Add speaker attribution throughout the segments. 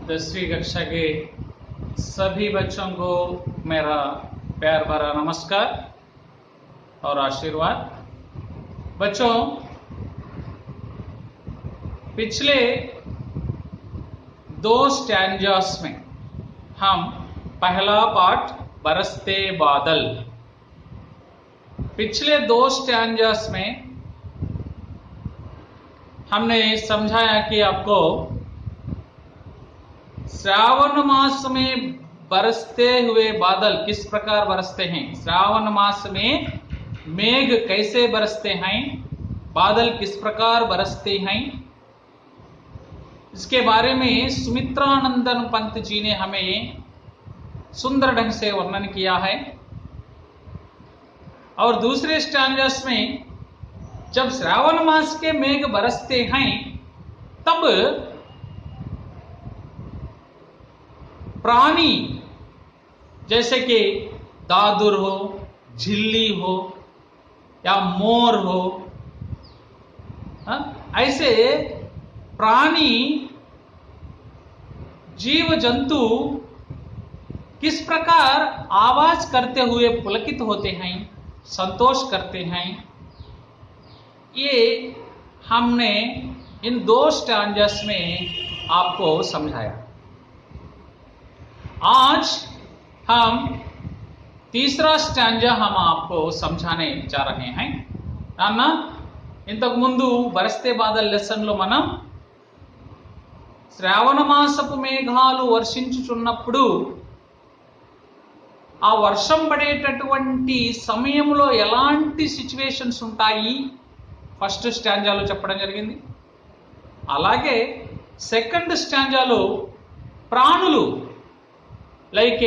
Speaker 1: 10वीं कक्षा के सभी बच्चों को मेरा प्यार भरा नमस्कार और आशीर्वाद। बच्चों, पिछले 2 स्टैंजास में हम पहला पार्ट बरसते बादल, पिछले 2 स्टैंजास में हमने समझाया कि आपको श्रावण मास में बरसते हुए बादल किस प्रकार बरसते हैं, श्रावण मास में मेघ कैसे बरसते हैं, बादल किस प्रकार बरसते हैं, इसके बारे में सुमित्रानंदन पंत जी ने हमें सुंदर ढंग से वर्णन किया है। और दूसरे स्टैंजास में जब श्रावण मास के मेघ बरसते हैं तब प्राणी जैसे कि दादुर हो, झिल्ली हो या मोर हो, ऐसे प्राणी जीव जंतु किस प्रकार आवाज करते हुए पुलकित होते हैं, संतोष करते हैं, ये हमने इन 2 स्टैंजास में आपको समझाया। आज हम तीसरा स्टैंजा हम आपको समझाने जा रहे हैं। నాన్న, ఇంతకు ముందు బరస్తే బాదల్ లెసన్లో మనం శ్రావణ మాసపు మేఘాలు వర్షించుచున్నప్పుడు ఆ వర్షం పడేటటువంటి సమయంలో ఎలాంటి సిచ్యువేషన్స్ ఉంటాయి ఫస్ట్ స్టాంజాలో చెప్పడం జరిగింది. అలాగే సెకండ్ స్టాంజాలో ప్రాణులు లైక్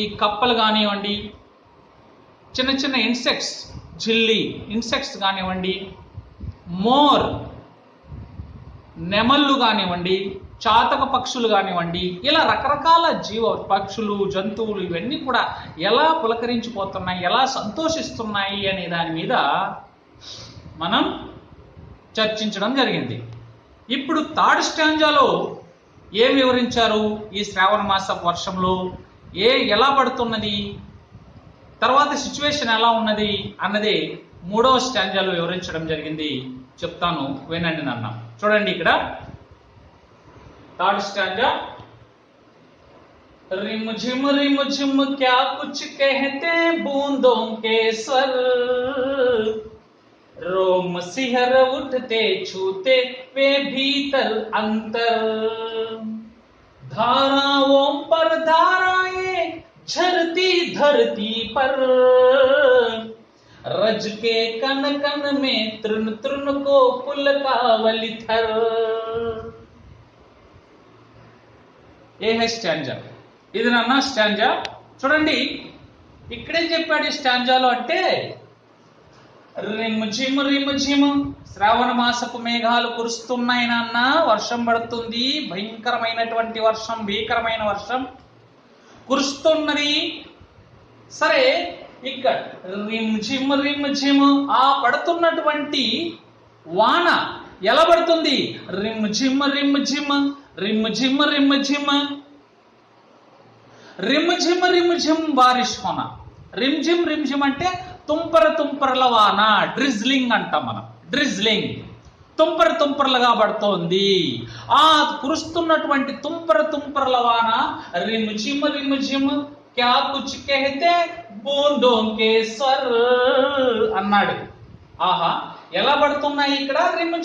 Speaker 1: ఈ కప్పలు కానివ్వండి, చిన్న చిన్న ఇన్సెక్ట్స్, జిల్లి ఇన్సెక్ట్స్ కానివ్వండి, మోర్ నెమళ్ళు కానివ్వండి, చాతక పక్షులు కానివ్వండి, ఇలా రకరకాల పక్షులు, జంతువులు ఇవన్నీ కూడా ఎలా పులకరించిపోతున్నాయి, ఎలా సంతోషిస్తున్నాయి అనే దాని మీద మనం చర్చించడం జరిగింది. ఇప్పుడు థర్డ్ స్టాంజాలో ఏం వివరించారు, ఈ శ్రావణ మాస వర్షంలో ఎలా పడుతున్నది, తర్వాత సిచ్యువేషన్ ఎలా ఉన్నది అన్నదే 3వ స్టాంజాలో వివరించడం జరిగింది. చెప్తాను, వినండి నాన్న. చూడండి ఇక్కడ థర్డ్ స్టాంజా. रिम झिम क्या कुछ कहते बूंदों के स्वर, रोम सिहर उठते छूते वे भीतर अंतर, धाराओं पर धाराएं झरती धरती पर, रज के कन कन में तृण तृण को पुलकावली थर. ये है స్టాంజా. ఇది నాన్న స్టాంజా. చూడండి ఇక్కడేం చెప్పాడు ఈ స్టాంజాలో అంటే, రిమ్ ఝిమ్ శ్రావణ మాసపు మేఘాలు కురుస్తున్నాయి నాన్న, వర్షం పడుతుంది, భయంకరమైనటువంటి వర్షం, భీకరమైన వర్షం కురుస్తున్నది. సరే, ఇక్కడ రిమ్ ఝిమ్ ఆ పడుతున్నటువంటి వాన ఎలా పడుతుంది, రిమ్ ఝిమ్ రిమ్ ఝిమ్ రిమ్ ఝిమ్ రిమ్ ఝిమ్ రిమ్ ఝిమ్ రిమ్ ఝిమ్ బారిష్ హోనా. రిమ్ ఝిమ్ అంటే తుంపరల వాన, డ్రిజ్లింగ్ అంటాం మనం. డ్రిజ్లింగ్ తుంపరలుగా పడుతోంది. ఆ కురుస్తున్నటువంటి తుంపరల వాన రిమ్ ఝిమ్ క్యా కుచ్ కెహతే బూందోం కే స్వర్ అన్నాడు. ఆహా, ఎలా పడుతున్నాయి ఇక్కడ, రిమ్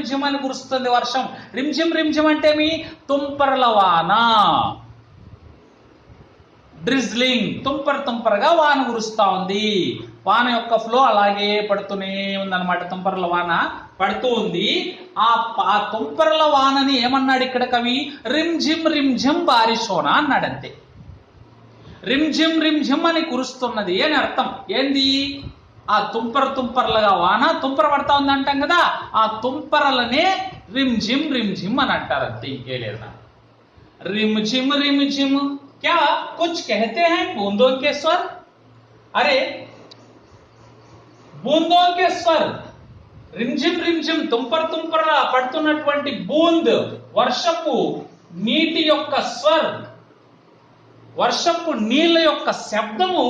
Speaker 1: ఝిమ్ అని కురుస్తుంది వర్షం. రిమ్ ఝిమ్ అంటే మీ తుంపరల వాన, డ్రిజ్లింగ్, తుంపరగా వాన కురుస్తా ఉంది. వాన యొక్క ఫ్లో అలాగే పడుతూనే ఉందన్నమాట. తుంపరల వాన పడుతూ ఉంది. ఆ తుంపరల వానని ఏమన్నాడు ఇక్కడ కవి, రిమ్ ఝిమ్ బారిషోనా అన్నాడు. అంతే, రిమ్ ఝిమ్ అని కురుస్తున్నది అని అర్థం. ఏంది, ఆ తుంపరలుగా వాన తుంపర పడతా ఉంది అంటాం కదా, ఆ తుంపరలనే రిమ్ ఝిమ్ అని అంటారు. అంతే, ఇంకే లేదా. రిమ్ ఝిమ్ क्या कुछ कहते हैं बूंदों के स्वर. अरे बूंदों के स्वर, रिमझिम తుంపర పడుతున్నటువంటి బూంద్, వర్షపు నీటి యొక్క స్వర్, వర్షపు నీళ్ళ యొక్క శబ్దము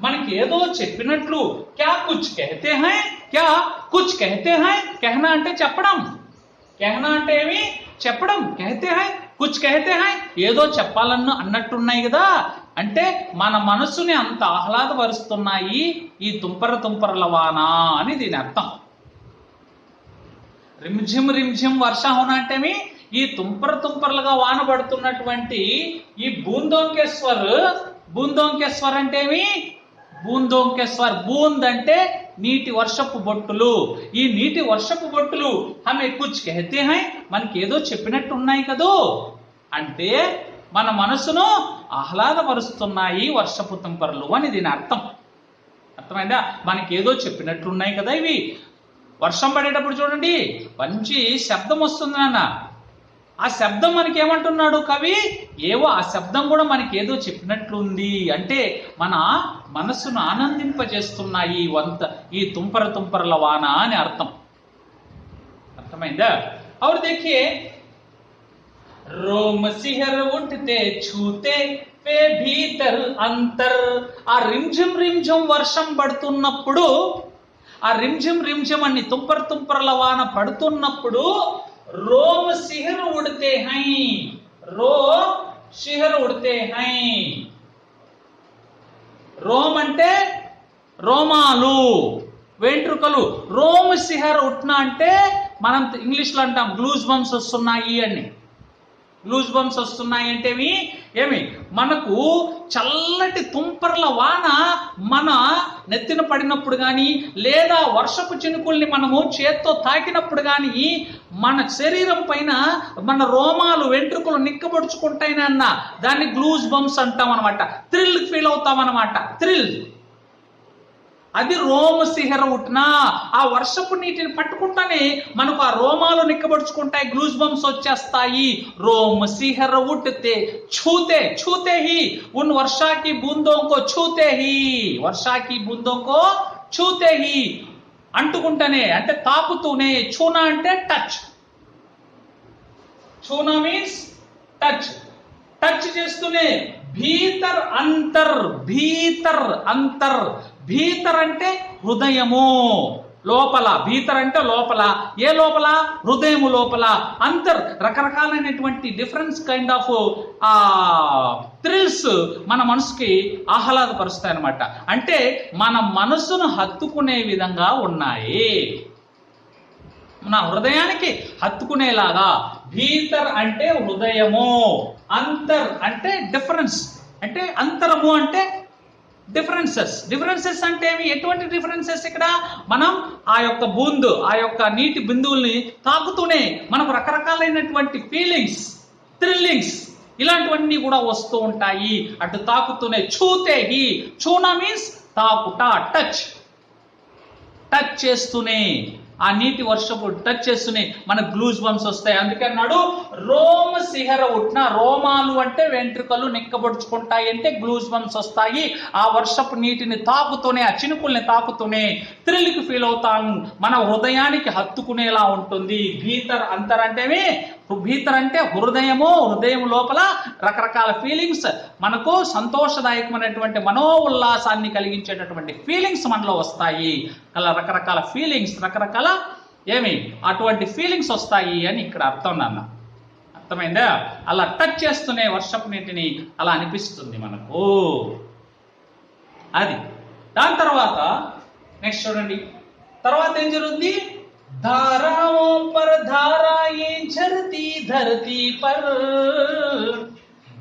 Speaker 1: మనకి ఏదో చెప్పినట్లు. క్యా కుచ్ కహతే హై, క్యా కుచ్ కహతే హై. కెహనా అంటే చెప్పడం, కెహనా అంటే ఏమి చెప్పడం. కహతే హై కుచ్ కహతే హై, ఏదో అన్నట్టున్నాయి కదా. అంటే మన మనసుని అంత ఆహ్లాదపరుస్తున్నాయి ఈ తుంపరల వాన అని దీని అర్థం. రిమ్ఝిమ్ రిమ్ఝిమ్ వర్ష హోనా అంటే ఈ తుంపరలుగా వాన పడుతున్నటువంటి ఈ బూందోంకేశ్వర్ అంటే బూందోంకేశ్వర్. బూంద్ అంటే నీటి వర్షపు బొట్టులు. ఈ నీటి వర్షపు బొట్టులు హమే కుచ్ కహతే హై, మనకి ఏదో చెప్పినట్టు ఉన్నాయి కదూ. అంటే మన మనసును ఆహ్లాదపరుస్తున్నాయి వర్షపు తుంపరలు అని దీని అర్థం. అర్థమైందా? మనకి ఏదో చెప్పినట్లున్నాయి కదా ఇవి. వర్షం పడేటప్పుడు చూడండి మంచి శబ్దం వస్తుంది నాన్న. ఆ శబ్దం మనకి ఏమంటున్నాడు కవి? ఏవో ఆ శబ్దం కూడా మనకి ఏదో చెప్పినట్లుంది. అంటే మన మనస్సును ఆనందింపజేస్తున్నాయి ఈ తుంపరల వాన అని అర్థం. అర్థమైందా? और देखिए रोम सिहर उठते छूते पे भीतर अंतर. ఆ రిమ్ఝిమ్ రిమ్ఝిమ్ వర్షం పడుతున్నప్పుడు, ఆ రిమ్ఝిమ్ రిమ్ఝిమ్ అన్ని తుంపరల వాన పడుతున్నప్పుడు రోమ్ సిహర్ ఉడితే హై, సిహర్ ఉడితే హై. రోమ్ అంటే రోమాలు, వెంట్రుకలు. రోమ్ సిహర్ ఉట్నా అంటే మనం ఇంగ్లీష్ లో అంటాం గ్లూజ్ బంప్స్ వస్తున్నాయి అని. గ్లూజ్ బంప్స్ వస్తున్నాయి అంటే ఏమి మనకు చల్లటి తుంపర్ల వాన మన నెత్తిన పడినప్పుడు కానీ, లేదా వర్షపు చినుకుల్ని మనము చేత్తో తాకినప్పుడు కానీ మన శరీరం పైన మన రోమాలు వెంట్రుకలు నిక్కబొడుచుకుంటాయినా అన్న దాన్ని గ్లూజ్ బంప్స్ అంటాం అనమాట. థ్రిల్ ఫీల్ అవుతాం అనమాట. థ్రిల్ అది రోమ సిహర ఉట్నా. ఆ వర్షపు నీటిని పట్టుకుంటానే మనకు ఆ రోమాలు నిక్కబడుచుకుంటాయి, గ్లూజ్ బంప్స్ వచ్చేస్తాయి. రోమ సిహర ఉట్తే छूते छूते ही उन वर्षा की बूंदों को छूते ही, वर्षा की बूंदों को छूते ही అంటుకుంటానే అంటే తాకుతూనే. చూనా అంటే టచ్. చూనా మీన్స్ టచ్, టచ్ చేస్తూనే. భీతర్ అంతర్, భీతర్ అంతర్. భీతర్ అంటే హృదయము లోపల, భీతర్ అంటే లోపల. ఏ లోపల? హృదయము లోపల. అంతర్ రకరకాలైనటువంటి డిఫరెన్స్ కైండ్ ఆఫ్ థ్రిల్స్ మన మనసుకి ఆహ్లాదపరుస్తాయి అనమాట. అంటే మన మనసును హత్తుకునే విధంగా ఉన్నాయి, మన హృదయానికి హత్తుకునేలాగా. భీతర్ అంటే హృదయము, అంతర్ అంటే డిఫరెన్స్, అంటే అంతరము అంటే డిఫరెన్సెస్. డిఫరెన్సెస్ అంటే ఎటువంటి డిఫరెన్సెస్? ఇక్కడ మనం ఆ యొక్క బూందు, ఆ యొక్క నీటి బిందువుల్ని తాకుతూనే మనకు రకరకాలైనటువంటి ఫీలింగ్స్, థ్రిల్లింగ్స్ ఇలాంటివన్నీ కూడా వస్తూ ఉంటాయి. అటు తాకుతూనే. చూతే హి, చూనా మీన్స్ తాకుట, టచ్. టచ్ చేస్తూనే, ఆ నీటి వర్షపు టచ్ చేస్తూనే మనకు గ్లూజ్ బంప్స్ వస్తాయి. అందుకే అన్నాడు రోమ సిహర ఉట్న. రోమాలు అంటే వెంట్రుకలు నిక్కబొడుచుకుంటాయి అంటే గ్లూజ్ బంప్స్ వస్తాయి. ఆ వర్షపు నీటిని తాకుతూనే, ఆ చినుకుల్ని తాకుతూనే థ్రిల్కి ఫీల్ అవుతాం, మన హృదయానికి హత్తుకునేలా ఉంటుంది. భీతర్ అంతర్ అంటే భీతర్ అంటే హృదయము, హృదయం లోపల రకరకాల ఫీలింగ్స్, మనకు సంతోషదాయకమైనటువంటి మనో ఉల్లాసాన్ని కలిగించేటటువంటి ఫీలింగ్స్ మనలో వస్తాయి. అలా రకరకాల ఫీలింగ్స్, రకరకాల అటువంటి ఫీలింగ్స్ వస్తాయి అని ఇక్కడ అర్థం నాన్న. అర్థమైందా? అలా టచ్ చేస్తూనే వర్షపు నీటిని అలా అనిపిస్తుంది మనకు. అది. దాని తర్వాత నెక్స్ట్ చూడండి, తర్వాత ఏం జరుగుతుంది? धाराओं पर धाराएं झरती धरती पर,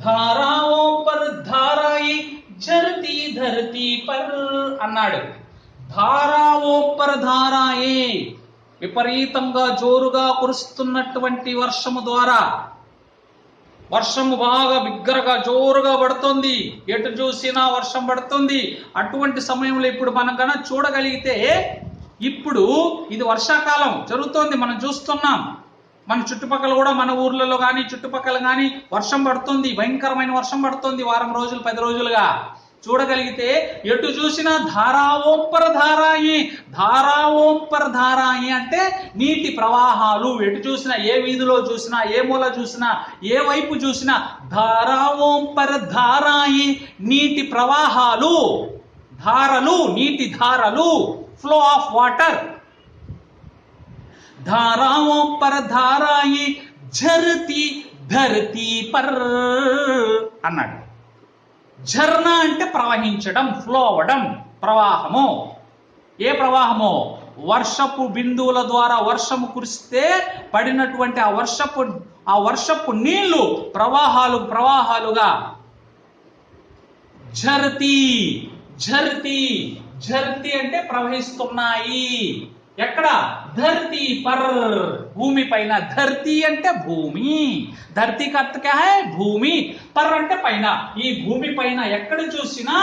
Speaker 1: धाराओं पर धाराएं झरती धरती पर అన్నాడు. ధారాओं पर धाराएं, విపరీతంగా జోరుగా కురుస్తున్నటువంటి వర్షము ద్వారా, వర్షము బాగా బిగ్గరగా జోరుగా పడుతుంది, ఎటు చూసినా వర్షం పడుతుంది. అటువంటి సమయంలో ఇప్పుడు మనం కనుక చూడగలిగితే, ఇప్పుడు ఇది వర్షాకాలం జరుగుతోంది, మనం చూస్తున్నాం. మన చుట్టుపక్కల కూడా, మన ఊర్లలో కానీ చుట్టుపక్కల కానీ వర్షం పడుతుంది, భయంకరమైన వర్షం పడుతుంది. వారం రోజులు 10 రోజులుగా చూడగలిగితే ఎటు చూసినా ధారా ఓం పర ధారాయి, ధారా ఓం పర ధారాయి అంటే నీటి ప్రవాహాలు. ఎటు చూసినా, ఏ వీధిలో చూసినా, ఏ మూల చూసినా, ఏ వైపు చూసినా ధారా ఓం పర ధారాయి, నీటి ప్రవాహాలు, ధారలు, నీటి ధారలు, ఫ్లో ఆఫ్ వాటర్. ధారా ఓం పర ధారాయి ఝరతి ధరతి పర్ అన్నాడు. ఝర్నా అంటే ప్రవహించడం, ఫ్లో అవ్వడం, ప్రవాహము. ఏ ప్రవాహము? వర్షపు బిందువుల ద్వారా వర్షము కురిస్తే పడినటువంటి ఆ వర్షపు నీళ్లు ప్రవాహాలుగా ఝర్తి, ఝర్తి, ఝర్తి అంటే ప్రవహిస్తున్నాయి. ఎక్కడ? ధర్తీ పర్, భూమి పైన. ధర్తీ అంటే భూమి, ధర్తీ కా అర్థ క్యా హై? భూమి. పర్ అంటే పైన. ఈ భూమి పైన ఎక్కడ చూసినా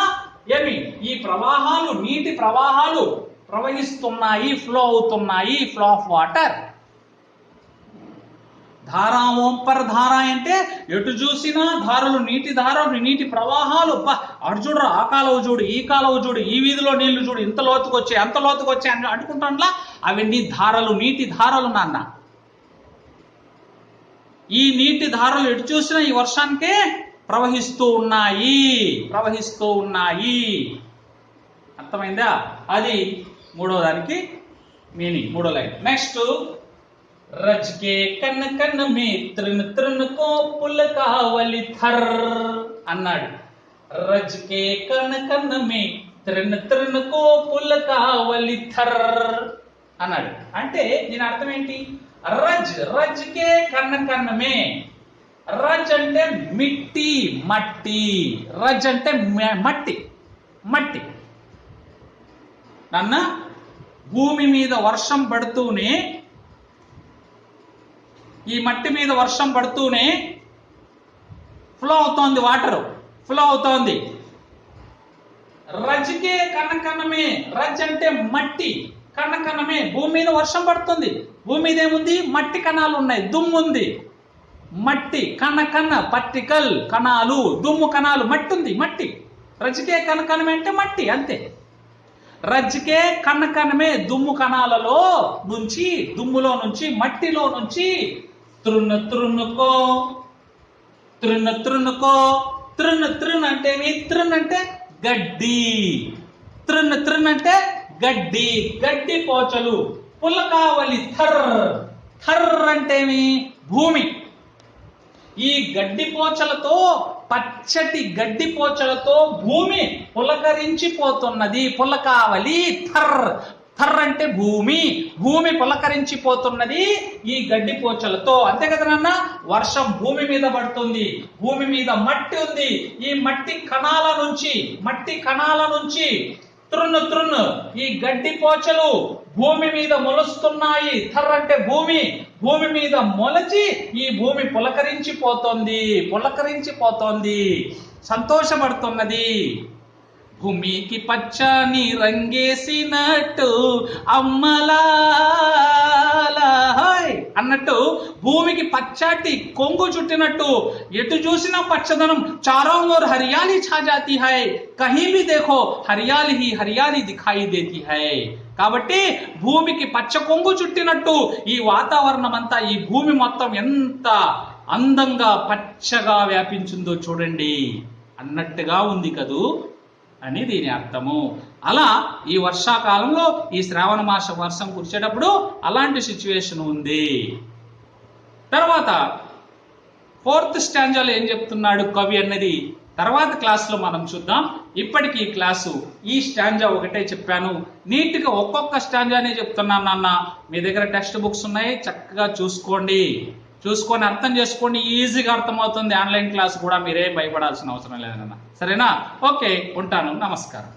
Speaker 1: ఏమి? ఈ ప్రవాహాలు, నీటి ప్రవాహాలు ప్రవహిస్తున్నాయి, ఫ్లో అవుతున్నాయి, ఫ్లో ఆఫ్ వాటర్. ధారా ఓం పర్ ధారా అంటే ఎటు చూసినా ధారలు, నీటి ధారలు, నీటి ప్రవాహాలు. అటు చూడరు, ఆ కాలువ చూడు, ఈ కాలువ చూడు, ఈ వీధిలో నీళ్లు చూడు, ఇంత లోతుకు వచ్చాయి, అంత లోతుకు వచ్చాయి అని అనుకుంటాంలా. అవన్నీ ధారలు, నీటి ధారలు నాన్న. ఈ నీటి ధారలు ఎటు చూసినా ఈ వర్షానికే ప్రవహిస్తూ ఉన్నాయి, ప్రవహిస్తూ ఉన్నాయి. అర్థమైందా? అది మూడో దానికి మీనింగ్, మూడో లైన్. నెక్స్ట్, रज के कन कन में तृण तृण को पुलकावली थर అన్నాడు. రజ్ కే కన్ కన్ మే తృణ తృణ కో పులకావలి థర్ అన్నాడు. అంటే దీని అర్థం ఏంటి? రజ్, రజ్ కే కన్న కన్న మే. రజ్ అంటే మిట్టి, మట్టి. రజ్ అంటే మట్టి, మట్టి. నాన్న, భూమి మీద వర్షం పడుతూనే, ఈ మట్టి మీద వర్షం పడుతూనే ఫ్లో అవుతోంది, వాటర్ ఫ్లో అవుతోంది. రజ్కే కన్నకన్నమే. రజ్ అంటే మట్టి, కన్నకన్నమే. భూమి మీద వర్షం పడుతుంది, భూమి మీద ఏముంది? మట్టి కణాలు ఉన్నాయి, దుమ్ము ఉంది. మట్టి, కన్న పర్టికల్ కణాలు, దుమ్ము కణాలు, మట్టి ఉంది, మట్టి. రజ్కే కన్నకన్నమే అంటే మట్టి, అంతే. రజ్కే కన్నకన్నమే, దుమ్ము కణాలలో నుంచి, దుమ్ములో నుంచి, మట్టిలో నుంచి తృణ తృణకో, తృణ తృణకో. తృణ తృణ అంటే ఏమి? తృణ అంటే గడ్డి, తృణ తృణ అంటే గడ్డి, గడ్డి పోచలు. పులకావలి థర్, థర్ అంటే ఏమి? భూమి. ఈ గడ్డి పోచలతో, పచ్చటి గడ్డి పోచలతో భూమి పులకరించిపోతున్నది. పులకావలి థర్, థర్ అంటే భూమి, భూమి పులకరించిపోతున్నది ఈ గడ్డి పోచలతో. అంతే కదా నాన్న? వర్షం భూమి మీద పడుతుంది, భూమి మీద మట్టి ఉంది. ఈ మట్టి కణాల నుంచి తృణ తృణ ఈ గడ్డి పోచలు భూమి మీద మొలుస్తున్నాయి. థర్ అంటే భూమి, భూమి మీద మొలచి ఈ భూమి పులకరించిపోతోంది, పులకరించిపోతోంది, సంతోషపడుతున్నది. భూమికి పచ్చని రంగేసినట్టు అమ్మలా అన్నట్టు భూమికి పచ్చటి కొంగు చుట్టినట్టు ఎటు చూసినా పచ్చదనం. చారోं ओर हरियाली छा जाती है, कहीं भी देखो हरियाली ही हरियाली दिखाई देती है. కాబట్టి భూమికి పచ్చ కొంగు చుట్టినట్టు ఈ వాతావరణం అంతా, ఈ భూమి మొత్తం ఎంత అందంగా పచ్చగా వ్యాపించిందో చూడండి అన్నట్టుగా ఉంది కదూ అని దీని అర్థము. అలా ఈ వర్షాకాలంలో, ఈ శ్రావణ మాస వర్షం కురిచేటప్పుడు అలాంటి సిచ్యువేషన్ ఉంది. తర్వాత 4th స్టాంజాలో ఏం చెప్తున్నాడు కవి అన్నది తర్వాత క్లాస్లో మనం చూద్దాం. ఇప్పటికి ఈ క్లాసు, ఈ స్టాంజా ఒకటే చెప్పాను. నీట్గా ఒక్కొక్క స్టాంజానే చెప్తున్నాను నాన్న. మీ దగ్గర టెక్స్ట్ బుక్స్ ఉన్నాయి, చక్కగా చూసుకొని అర్థం చేసుకోండి. ఈజీగా అర్థమవుతుంది. ఆన్లైన్ క్లాస్ కూడా మీరేం భయపడాల్సిన అవసరం లేదన్న. సరేనా? ఓకే, ఉంటాను. నమస్కారం.